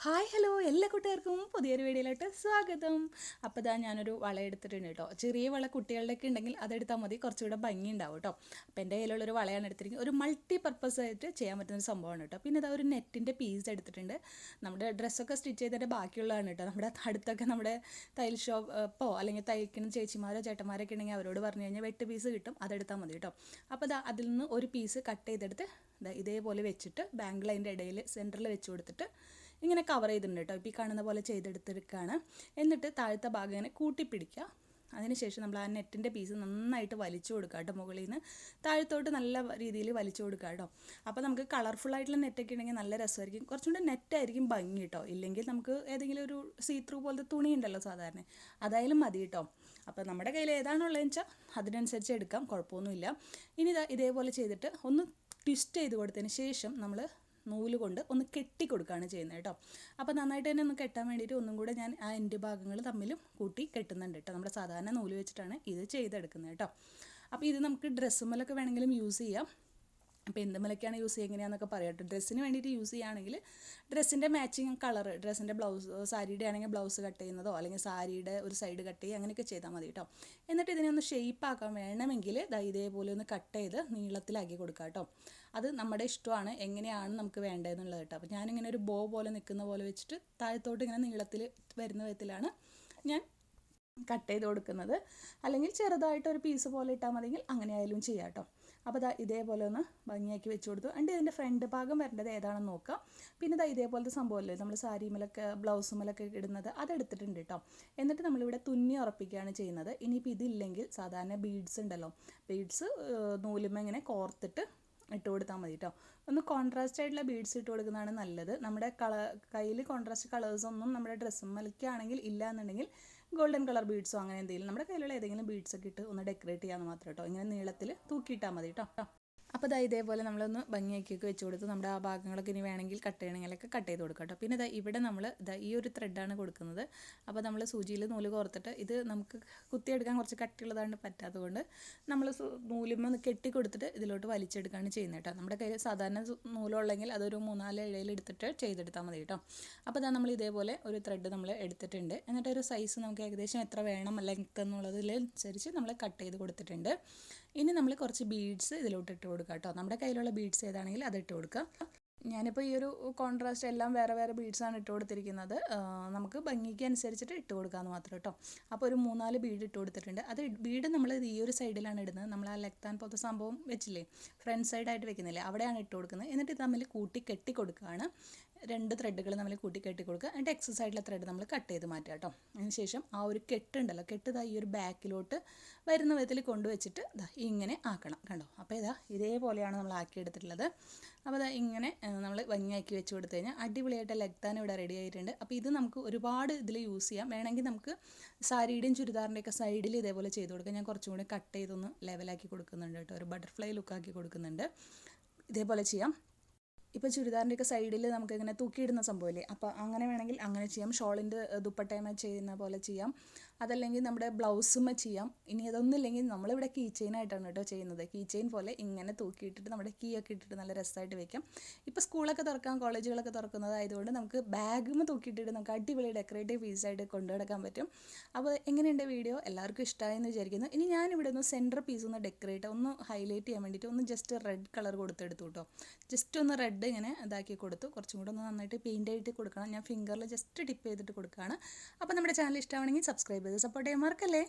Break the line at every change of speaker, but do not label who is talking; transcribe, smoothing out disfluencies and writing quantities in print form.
Hi hello എല്ലാ കൂട്ടുകാർക്കും പുതിയൊരു വീഡിയോയിലോട്ട് സ്വാഗതം. അപ്പോൾ ഞാനൊരു വള എടുത്തിട്ടുണ്ട് കേട്ടോ. ചെറിയ വള കുട്ടികളുടെയൊക്കെ ഉണ്ടെങ്കിൽ അതെടുത്താൽ മതി, കുറച്ചുകൂടെ ഭംഗി ഉണ്ടാവും കേട്ടോ. അപ്പോൾ എൻ്റെ കയ്യിലുള്ളൊരു വളയാണ് എടുത്തിരിക്കുന്നത്. ഒരു മൾട്ടി പർപ്പസ് ആയിട്ട് ചെയ്യാൻ പറ്റുന്ന സംഭവമാണ് കേട്ടോ. പിന്നെ ഒരു നെറ്റിൻ്റെ പീസ് എടുത്തിട്ടുണ്ട്. നമ്മുടെ ഡ്രസ്സൊക്കെ സ്റ്റിച്ച് ചെയ്തിട്ട് ബാക്കിയുള്ളതാണ് കേട്ടോ. നമ്മുടെ അടുത്തൊക്കെ നമ്മുടെ തയ്യൽ ഷോപ്പോ അല്ലെങ്കിൽ തയ്ക്കുന്ന ചേച്ചിമാരോ ചേട്ടന്മാരൊക്കെ ഉണ്ടെങ്കിൽ അവരോട് പറഞ്ഞു കഴിഞ്ഞാൽ വെട്ട് പീസ് കിട്ടും, അതെടുത്താൽ മതി കേട്ടോ. അപ്പോൾ അതിൽ നിന്ന് ഒരു പീസ് കട്ട് ചെയ്തെടുത്ത് ഇതേപോലെ വെച്ചിട്ട് ബാങ്കിൾ അതിൻ്റെ ഇടയിൽ സെൻറ്ററിൽ വെച്ച് കൊടുത്തിട്ട് ഇങ്ങനെ കവർ ചെയ്തിട്ടുണ്ട് കേട്ടോ. ഇപ്പോൾ ഈ കാണുന്ന പോലെ ചെയ്തെടുത്തെടുക്കുകയാണ്. എന്നിട്ട് താഴത്തെ ഭാഗം ഇങ്ങനെ കൂട്ടിപ്പിടിക്കുക. അതിനുശേഷം നമ്മൾ ആ നെറ്റിൻ്റെ പീസ് നന്നായിട്ട് വലിച്ചു കൊടുക്കുക കേട്ടോ. മുകളിൽ നിന്ന് താഴത്തോട്ട് നല്ല രീതിയിൽ വലിച്ചു കൊടുക്കുക കേട്ടോ. അപ്പോൾ നമുക്ക് കളർഫുള്ളായിട്ടുള്ള നെറ്റൊക്കെ ഉണ്ടെങ്കിൽ നല്ല രസമായിരിക്കും. കുറച്ചും കൂടെ നെറ്റായിരിക്കും ഭംഗി കേട്ടോ. ഇല്ലെങ്കിൽ നമുക്ക് ഏതെങ്കിലും ഒരു സീ ത്രൂ പോലത്തെ തുണി ഉണ്ടല്ലോ സാധാരണ, അതായാലും മതി കേട്ടോ. അപ്പോൾ നമ്മുടെ കയ്യിൽ ഏതാണുള്ളതെന്ന് വെച്ചാൽ അതിനനുസരിച്ച് എടുക്കാം, കുഴപ്പമൊന്നുമില്ല. ഇനി ഇതേപോലെ ചെയ്തിട്ട് ഒന്ന് ട്വിസ്റ്റ് ചെയ്ത് കൊടുത്തതിന് ശേഷം നമ്മൾ നൂല് കൊണ്ട് ഒന്ന് കെട്ടി കൊടുക്കുകയാണ് ചെയ്യുന്നത് കേട്ടോ. അപ്പോൾ നന്നായിട്ട് തന്നെ ഒന്ന് കെട്ടാൻ വേണ്ടിയിട്ട് ഒന്നും കൂടെ ഞാൻ ആ എൻ്റെ ഭാഗങ്ങൾ തമ്മിലും കൂട്ടി കെട്ടുന്നുണ്ട് കേട്ടോ. നമ്മുടെ സാധാരണ നൂല് വെച്ചിട്ടാണ് ഇത് ചെയ്തെടുക്കുന്നത് കേട്ടോ. അപ്പോൾ ഇത് നമുക്ക് ഡ്രസ്സുമ്മലൊക്കെ വേണമെങ്കിലും യൂസ് ചെയ്യാം. അപ്പോൾ എന്തുമലൊക്കെയാണ് യൂസ് ചെയ്യുക എങ്ങനെയാണെന്നൊക്കെ പറയാം കേട്ടോ. ഡ്രസ്സിന് വേണ്ടിയിട്ട് യൂസ് ചെയ്യുകയാണെങ്കിൽ ഡ്രസ്സിൻ്റെ മാച്ചിങ് കളർ, ഡ്രസ്സിൻ്റെ ബ്ലൗസ്, സാരിയുടെ ആണെങ്കിൽ ബ്ലൗസ് കട്ട് ചെയ്യുന്നതോ അല്ലെങ്കിൽ സാരിയുടെ ഒരു സൈഡ് കട്ട് ചെയ്യുക അങ്ങനെയൊക്കെ ചെയ്താൽ മതി കേട്ടോ. എന്നിട്ട് ഇതിനെ ഒന്ന് ഷേപ്പ് ആക്കാൻ വേണമെങ്കിൽ ഇതേപോലെ ഒന്ന് കട്ട് ചെയ്ത് നീളത്തിലാക്കി കൊടുക്കുക കേട്ടോ. അത് നമ്മുടെ ഇഷ്ടമാണ്, എങ്ങനെയാണ് നമുക്ക് വേണ്ടതെന്നുള്ളത് കേട്ടോ. അപ്പോൾ ഞാനിങ്ങനെ ഒരു ബോ പോലെ നിൽക്കുന്ന പോലെ വെച്ചിട്ട് താഴത്തോട്ട് ഇങ്ങനെ നീളത്തിൽ വരുന്ന വിധത്തിലാണ് ഞാൻ കട്ട് ചെയ്ത് കൊടുക്കുന്നത്. അല്ലെങ്കിൽ ചെറുതായിട്ടൊരു പീസ് പോലെ ഇട്ടാൽ മതിയെങ്കിൽ അങ്ങനെ ആയാലും ചെയ്യാം കേട്ടോ. അപ്പോൾ ഇതേപോലെ ഒന്ന് ഭംഗിയാക്കി വെച്ച് കൊടുത്തു. അതിൻ്റെ ഇതിൻ്റെ ഫ്രണ്ട് ഭാഗം വരേണ്ടത് ഏതാണെന്ന് നോക്കാം. പിന്നെ ഇതേപോലത്തെ സംഭവമല്ലേ നമ്മൾ സാരിമേലൊക്കെ ബ്ലൗസുമേലൊക്കെ ഇടുന്നത്, അതെടുത്തിട്ടുണ്ട് കേട്ടോ. എന്നിട്ട് നമ്മളിവിടെ തുന്നി ഉറപ്പിക്കുകയാണ് ചെയ്യുന്നത്. ഇനിയിപ്പോൾ ഇതില്ലെങ്കിൽ സാധാരണ ബീഡ്സ് ഉണ്ടല്ലോ, ബീഡ്സ് നൂലുമ്മ ഇങ്ങനെ കോർത്തിട്ട് ഇട്ട് കൊടുത്താൽ മതി കേട്ടോ. ഒന്ന് കോൺട്രാസ്റ്റ് ആയിട്ടുള്ള ബീഡ്സ് ഇട്ട് കൊടുക്കുന്നതാണ് നല്ലത്. നമ്മുടെ കയ്യിൽ കോൺട്രാസ്റ്റ് കളേഴ്സൊന്നും നമ്മുടെ ഡ്രസ്സുമ്മേലൊക്കെയാണെങ്കിൽ ഇല്ല എന്നുണ്ടെങ്കിൽ ഗോൾഡൻ കളർ ബീഡ്സോ അങ്ങനെ എന്തെങ്കിലും നമ്മുടെ കയ്യിലുള്ള ഏതെങ്കിലും ബീഡ്സ് ഒക്കെ ഇട്ട് ഒന്ന് ഡെക്കറേറ്റ് ചെയ്യാമെന്ന് മാത്രം കേട്ടോ. ഇങ്ങനെ നീളത്തിൽ തൂക്കിയിട്ടാൽ മതി കേട്ടോ. അപ്പോൾ ഇതേപോലെ നമ്മളൊന്ന് ഭംഗിയാക്കിയൊക്കെ വെച്ച് കൊടുത്ത് നമ്മുടെ ആ ഭാഗങ്ങളൊക്കെ ഇനി വേണമെങ്കിൽ കട്ട് ചെയ്യണമെങ്കിലൊക്കെ കട്ട് ചെയ്ത് കൊടുക്കാം കേട്ടോ. പിന്നെ ഇവിടെ നമ്മൾ ഈ ഒരു ത്രെഡാണ് കൊടുക്കുന്നത്. അപ്പോൾ നമ്മൾ സൂചിയിൽ നൂല് കോർത്തിട്ട്, ഇത് നമുക്ക് കുത്തിയെടുക്കാൻ കുറച്ച് കട്ടിയുള്ളതാണ് പറ്റാത്തതുകൊണ്ട് നമ്മൾ നൂലുമ്മ കെട്ടി കൊടുത്തിട്ട് ഇതിലോട്ട് വലിച്ചെടുക്കുകയാണ് ചെയ്യുന്നത് കേട്ടോ. നമ്മുടെ കയ്യിൽ സാധാരണ നൂലുള്ളെങ്കിൽ അതൊരു 3-4 ഇഴയിൽ എടുത്തിട്ട് ചെയ്തെടുത്താൽ മതി കേട്ടോ. അപ്പോൾ നമ്മൾ ഇതേപോലെ ഒരു ത്രെഡ് നമ്മൾ എടുത്തിട്ടുണ്ട്. എന്നിട്ട് ഒരു സൈസ് നമുക്ക് ഏകദേശം എത്ര വേണം ലെങ്ത്ത് എന്നുള്ളതിനനുസരിച്ച് നമ്മൾ കട്ട് ചെയ്ത് കൊടുത്തിട്ടുണ്ട്. ഇനി നമ്മൾ കുറച്ച് ബീഡ്സ് ഇതിലോട്ട് ഇട്ട് കൊടുക്കുക കേട്ടോ. നമ്മുടെ കയ്യിലുള്ള ബീഡ്സ് ഏതാണെങ്കിൽ അത് ഇട്ട് കൊടുക്കുക. ഞാനിപ്പോൾ ഈ ഒരു കോൺട്രാസ്റ്റ് എല്ലാം വേറെ വേറെ ബീഡ്സാണ് ഇട്ട് കൊടുത്തിരിക്കുന്നത്. നമുക്ക് ഭംഗിക്ക് അനുസരിച്ചിട്ട് ഇട്ട് കൊടുക്കാമെന്ന് മാത്രം കേട്ടോ. അപ്പോൾ ഒരു 3-4 ബീഡ് ഇട്ട് കൊടുത്തിട്ടുണ്ട്. അത് ബീഡ് നമ്മൾ ഈ ഒരു സൈഡിലാണ് ഇടുന്നത്. നമ്മൾ ആ ലെക്താൻ പോലത്തെ സംഭവം വെച്ചില്ലേ, ഫ്രണ്ട് സൈഡായിട്ട് വെക്കുന്നില്ലേ, അവിടെയാണ് ഇട്ട് കൊടുക്കുന്നത്. എന്നിട്ട് ഇത് തമ്മിൽ കൂട്ടി കെട്ടി കൊടുക്കുകയാണ്. 2 ത്രെഡുകൾ നമ്മൾ കൂട്ടി കെട്ടി കൊടുക്കുക. എന്നിട്ട് എക്സസ് ആയിട്ടുള്ള ത്രെഡ് നമ്മൾ കട്ട് ചെയ്ത് മാറ്റുക കേട്ടോ. അതിന് ശേഷം ആ ഒരു കെട്ടുണ്ടല്ലോ, കെട്ട് ഈ ഒരു ബാക്കിലോട്ട് വരുന്ന വിധത്തിൽ കൊണ്ടുവച്ചിട്ട് ഇങ്ങനെ ആക്കണം കണ്ടോ. അപ്പോൾ ഇതേപോലെയാണ് നമ്മൾ ആക്കിയെടുത്തിട്ടുള്ളത്. അപ്പോൾ ഇങ്ങനെ നമ്മൾ ഭംഗിയാക്കി വെച്ച് കൊടുത്തു കഴിഞ്ഞാൽ അടിപൊളിയായിട്ട് ലെഗ്താൻ ഇവിടെ റെഡി ആയിട്ടുണ്ട്. അപ്പോൾ ഇത് നമുക്ക് ഒരുപാട് ഇതിൽ യൂസ് ചെയ്യാം. വേണമെങ്കിൽ നമുക്ക് സാരിയുടെയും ചുരിദാറിൻ്റെയൊക്കെ സൈഡിൽ ഇതേപോലെ ചെയ്ത് കൊടുക്കാം. ഞാൻ കുറച്ചും കൂടി കട്ട് ചെയ്തൊന്ന് ലെവലാക്കി കൊടുക്കുന്നുണ്ട് കേട്ടോ. ഒരു ബട്ടർഫ്ലൈ ലുക്കാക്കി കൊടുക്കുന്നുണ്ട്. ഇതേപോലെ ചെയ്യാം. ഇപ്പോൾ ചുരിദാറിൻ്റെയൊക്കെ സൈഡിൽ നമുക്ക് ഇങ്ങനെ തൂക്കിയിടുന്ന സംഭവമില്ലേ, അപ്പോൾ അങ്ങനെ വേണമെങ്കിൽ അങ്ങനെ ചെയ്യാം. ഷോളിൻ്റെ ദുപ്പട്ടയമ ചെയ്യുന്ന പോലെ ചെയ്യാം. അതല്ലെങ്കിൽ നമ്മുടെ ബ്ലൗസുമ ചെയ്യാം. ഇനി അതൊന്നുമില്ലെങ്കിൽ നമ്മളിവിടെ കീ ചെയിൻ ആയിട്ടാണ് കേട്ടോ ചെയ്യുന്നത്. കീ ചെയിൻ പോലെ ഇങ്ങനെ തൂക്കിയിട്ടിട്ട് നമ്മുടെ കീ ഒക്കെ ഇട്ടിട്ട് നല്ല രസമായിട്ട് വെക്കാം. ഇപ്പോൾ സ്കൂളൊക്കെ തുറക്കാം, കോളേജുകളൊക്കെ തുറക്കുന്നതായതുകൊണ്ട് നമുക്ക് ബാഗും തൂക്കിയിട്ടിട്ട് നമുക്ക് അടിപൊളി ഡെക്കറേറ്റീവ് പീസായിട്ട് കൊണ്ടുനടക്കാൻ പറ്റും. അപ്പോൾ എങ്ങനെയുണ്ട് വീഡിയോ? എല്ലാവർക്കും ഇഷ്ടമായെന്ന് വിചാരിക്കുന്നു. ഇനി ഞാനിവിടെ ഒന്ന് സെൻറ്റർ പീസ് ഒന്ന് ഡെക്കറേറ്റ് ഒന്ന് ഹൈലൈറ്റ് ചെയ്യാൻ വേണ്ടിയിട്ട് ഒന്ന് ജസ്റ്റ് റെഡ് കളർ കൊടുത്തെടുത്തു കേട്ടോ. ജസ്റ്റ് ഒന്ന് റെഡ് ഇങ്ങനെ ഇതാക്കി കൊടുത്തു. കുറച്ചും കൂടെ ഒന്ന് നന്നായിട്ട് പെയിൻ്റ് ആയിട്ട് കൊടുക്കണം. ഞാൻ ഫിംഗറിൽ ജസ്റ്റ് ടിപ്പ് ചെയ്തിട്ട് കൊടുക്കുകയാണ്. അപ്പോൾ നമ്മുടെ ചാനൽ ഇഷ്ടമാണെങ്കിൽ സബ്സ്ക്രൈബ് ചെയ്ത് സപ്പോർട്ട് ചെയ്യാൻ മറക്കല്ലേ.